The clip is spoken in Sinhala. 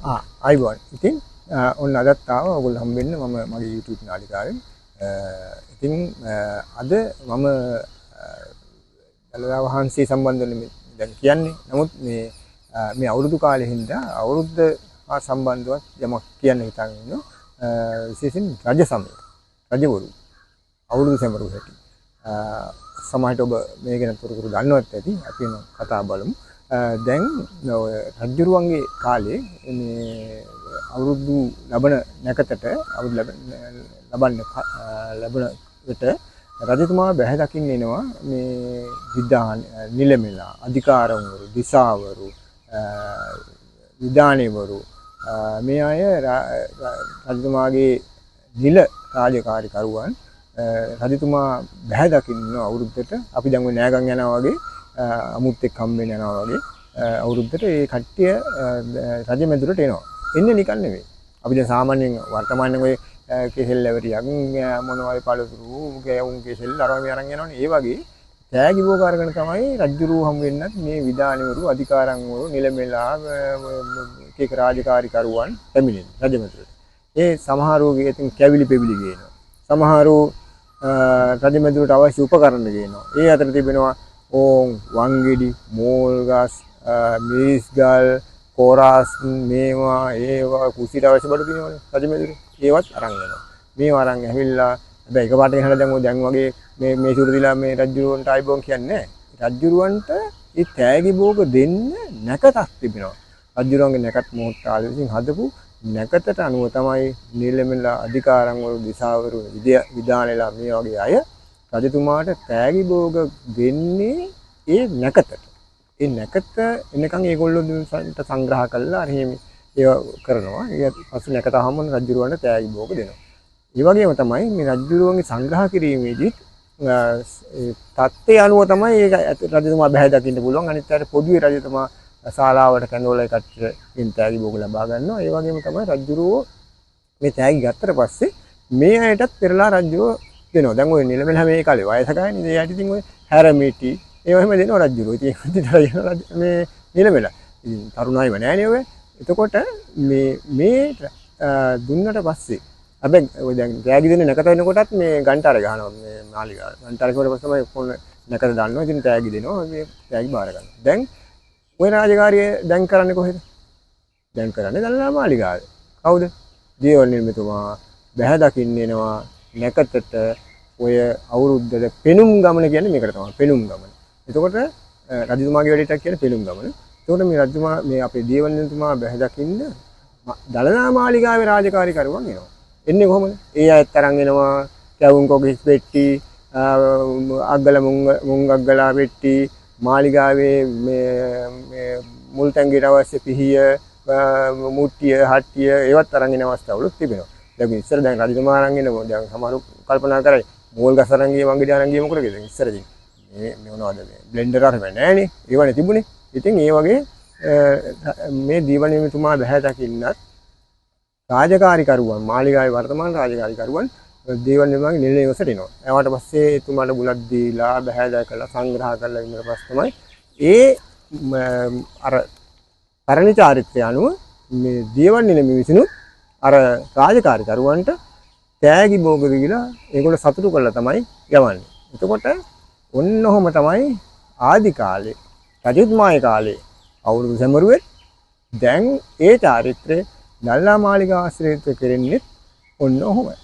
අයිබෝන්. ඉතින් ඔන්න අදත් ආවා ඔයගොල්ලෝ හම්බෙන්න මම මගේ YouTube නාලිකාවෙන්. ඉතින් අද මම දළදා වහන්සේ සම්බන්ධව දැන් කියන්නේ. නමුත් මේ අවුරුදු කාලේ හින්දා අවුරුද්ද හා සම්බන්ධවත් යමක් කියන්න හිතන් ඉන්නවා. විශේෂයෙන් රජ සමය. රජවරු අවුරුදු සැමරුව හැටි. සමහරට ඔබ මේ ගැන තොරතුරු දන්නවත් ඇති. අපි කතා බලමු. දැන් රජුරුවන්ගේ කාලේ මේ අවුරුදු ලබන නැකතට අවුරුදු ලබන විට රජතුමා බැහැ දකින්න එනවා මේ විදාන නිලමෙලා අධිකාරවරු දිසාවරු විදානේවරු මේ අය රජතුමාගේ නිල රාජකාරී කරුවන් රජතුමා බැහැ දකින්න අවුරුද්දට අපි දැන් ඔය නෑගම් යනවා වගේ අමුත් එක්ක හම්බෙන්න යනවා වගේ අවුරුද්දට ඒ කට්ටිය රජමැදුරට එනවා. එන්නේ නිකන් නෙවෙයි. අපි දැන් සාමාන්‍යයෙන් වර්තමානයේ ඔය කෙසෙල් ලැබරියක් මොනවායි පළතුරු ගෑවුම් කෙසෙල් අරම මේ අරන් යනවනේ. ඒ වගේ තෑගි බෝ කරගෙන තමයි රජුරුව හම් වෙන්නත් මේ විදානවරු අධිකාරම්වරු නිලමෙලා එක රාජකාරී කරුවන් පැමිණෙන්නේ රජමැදුරට. ඒ සමහරෝගේ ඉතින් කැවිලි පෙවිලි ගේනවා. සමහරෝ රජමැදුරට අවශ්‍ය උපකරණ ගේනවා. ඒ අතර තිබෙනවා ඕම් වංගෙඩි මෝල් ගස් මිරිස් ගල් කොරස් මේවා ඒවා කුසිට අවශ්‍ය බඩු දිනවනේ රජමැදුරේ ඒවත් අරන් යනවා මේවා අරන් ඇවිල්ලා හැබැයි එකපාරට ගහලා දැන් වගේ මේ සුරු දිලා මේ රජුරුවන්ට ආයිබෝන් කියන්නේ නැහැ රජුරුවන්ට ඒ තෑගි භෝග දෙන්න නැකතක් තිබෙනවා රජුරුවන්ගේ නැකත් මොහොතාලේ විසින් හදපු නැකතට අනුව තමයි නිලමෙලා අධිකාරම් වල දිසාවරු විදානෙලා මේ වගේ අය රජතුමාට තෑගි භෝග දෙන්නේ ඒ නැකතට. ඒ නැකත එනකන් ඒගොල්ලෝ සංග්‍රහ කරලා අර එහෙම ඒව කරනවා. ඊට පස්සේ නැකත හැමෝම රජුරුවන්ට තෑගි භෝග දෙනවා. ඒ වගේම තමයි මේ රජුරුවන්ගේ සංග්‍රහ කිරීමේදී තත්ත්වය අනුව තමයි ඒක රජතුමා බැහැ දකින්න පුළුවන්. අනිත් අයට පොදුවේ රජතුමා ශාලාවට කැඳවලා කට්ටියෙන් තෑගි භෝග ලබා ගන්නවා. ඒ වගේම තමයි රජුරුවෝ මේ තෑගි ගත්තට පස්සේ මේ අයටත් පෙරලා රජුරුවෝ දෙනවා. දැන් ඔය නිලමෙලා මේ කාලේ වයස ගානේ ඉතින් එයාට ඉතින් ඔය හැරමිටි ඒව එහෙම දෙනවා රජුරෝ. ඉතින් ඒකට මේ නිලමෙලා. ඉතින් තරුණයිව නෑනේ ඔය. එතකොට මේ දුන්නට පස්සේ හැබැයි ඔය දැන් තෑගි දෙන්නේ නැකත වෙනකොටත් මේ ගන්ටාර ගහනවා මේ මාලිගාව. ගන්ටාර කරලා පස්සේ තමයි ෆෝන් නැකත දානවා. ඉතින් තෑගි දෙනවා. මේ තෑගි බාර ගන්නවා. දැන් ඔය රාජකාරිය දැන් කරන්නේ කොහෙද? දැන් කරන්නේ දළදා මාලිගාවේ. කවුද? දේවල් නිර්මිතුමා බැහැ දකින්න එනවා නැකතට ඔය අවුරුද්දට පෙනුම් ගමන කියන්නේ මේකට තමයි පෙනුම් ගමන. එතකොට රජතුමාගේ වැඩේට කියන්නේ පෙනුම් ගමන. එතකොට මේ රජතුමා මේ අපේ දේවනිතුමා බැහැ දකින්න දළදා මාලිගාවේ රාජකාරී කරුවන් එනවා. එන්නේ කොහොමද? ඒ අයත් තරන් එනවා කැවුම් කොකිස් පෙට්ටි අග්ගල මුං අග්ගලා පෙට්ටි මාලිගාවේ මේ මුල් තැන්ගේට අවශ්‍ය පිහිය මුට්ටිය හට්ටිය ඒවත් තරන් එන අවස්ථාවලුත් තිබෙනවා. දැන් ඉස්සර දැන් රජතුමා අරන් එනවා. දැන් සමහරු කල්පනා කරයි මෝල් ගස් අරන් ගියේ වංගෙඩි අරන් ගියේ මොකටද කියලා. ඉස්සර ඉතින් මේ මොනවද මේ බ්ලෙන්ඩර් අරම නෑනේ. ඒවනේ තිබුණේ. ඉතින් ඒ වගේ මේ දීවනිතුමා බැහැ දකින්නත් රාජකාරී කරුවන් මාලිගාවේ වර්තමාන රාජකාරී කරුවන් දීවනිතුමාගේ නිල නිවසට එනවා. එයාට පස්සේ එතුමාට බුලත් දීලා බැහැ දැකලා සංග්‍රහ කරලා ඉන්න පස්සේ තමයි අර පරණ චාරිත්‍රය අනුව මේ දීවනිල මිනිසුනුත් අර රාජකාරී කරුවන්ට තෑගි භෝග දීලා ඒගොල්ලෝ සතුටු කරලා තමයි යවන්නේ. එතකොට ඔන්න ඔහොම තමයි ආදි කාලේ රජතුමාගේ කාලේ අවුරුදු සැමරුවේ දැන් ඒ චාරිත්‍රය දළදා මාලිගාව ආශ්‍රිතව කෙරෙන්නේ ඔන්න ඔහොමයි.